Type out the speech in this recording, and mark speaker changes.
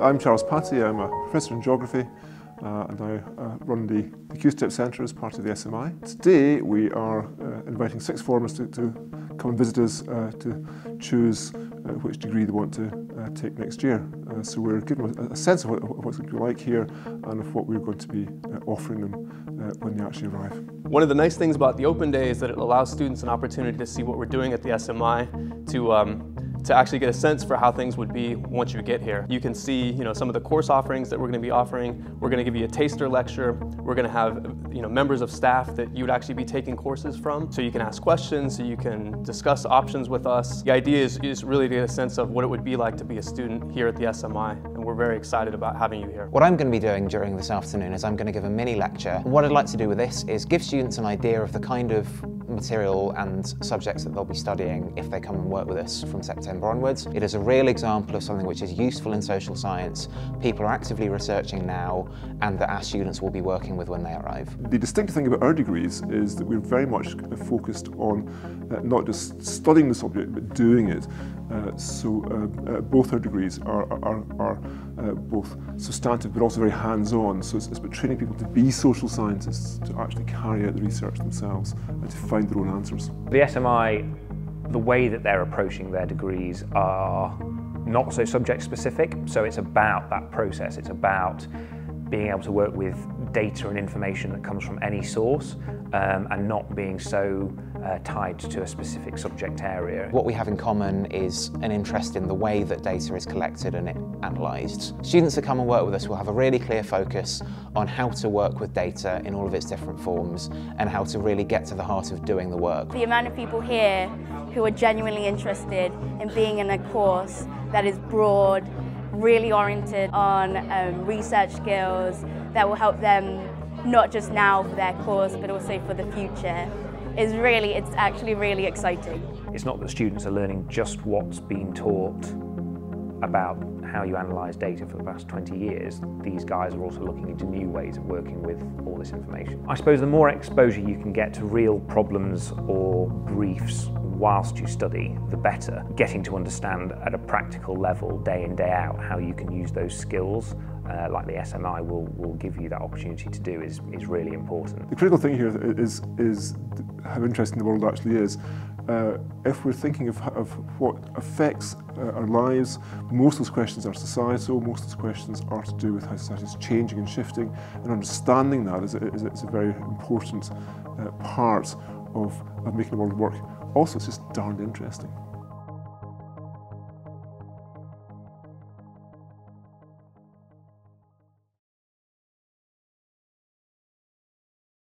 Speaker 1: I'm Charles Patty. I'm a professor in geography and I run the QSTEP Centre as part of the SMI. Today we are inviting 6 formers to come and visit us to choose which degree they want to take next year. So we're giving them a sense of what it's going to be like here and of what we're going to be offering them when they actually arrive.
Speaker 2: One of the nice things about the Open Day is that it allows students an opportunity to see what we're doing at the SMI, to actually get a sense for how things would be once you get here. You can see, some of the course offerings that we're going to be offering. We're going to give you a taster lecture. We're going to have, members of staff that you would actually be taking courses from, so you can ask questions, so you can discuss options with us. The idea is really to get a sense of what it would be like to be a student here at the SMI, and we're very excited about having you here.
Speaker 3: What I'm going to be doing during this afternoon is I'm going to give a mini lecture. What I'd like to do with this is give students an idea of the kind of material and subjects that they'll be studying if they come and work with us from September onwards. It is a real example of something which is useful in social science, people are actively researching now, and that our students will be working with when they arrive.
Speaker 1: The distinctive thing about our degrees is that we're very much focused on not just studying the subject but doing it. Both our degrees are both substantive but also very hands-on, so it's about training people to be social scientists, to actually carry out the research themselves and to find their own answers.
Speaker 4: The SMI, the way that they're approaching their degrees are not so subject specific, so it's about that process, it's about being able to work with data and information that comes from any source and not being so tied to a specific subject area.
Speaker 3: What we have in common is an interest in the way that data is collected and analysed. Students that come and work with us will have a really clear focus on how to work with data in all of its different forms and how to really get to the heart of doing the work.
Speaker 5: The amount of people here who are genuinely interested in being in a course that is broad, really oriented on research skills that will help them not just now for their course but also for the future it's actually really exciting.
Speaker 4: It's not that students are learning just what's been taught about how you analyse data for the past 20 years. These guys are also looking into new ways of working with all this information. I suppose the more exposure you can get to real problems or briefs whilst you study, the better. Getting to understand at a practical level, day in, day out, how you can use those skills, like the SMI will give you that opportunity to do, is really important.
Speaker 1: The critical thing here is how interesting the world actually is. If we're thinking of what affects our lives, most of those questions are societal, most of those questions are to do with how society is changing and shifting, and understanding that is a very important part of making the world work. Also, it's just darned interesting.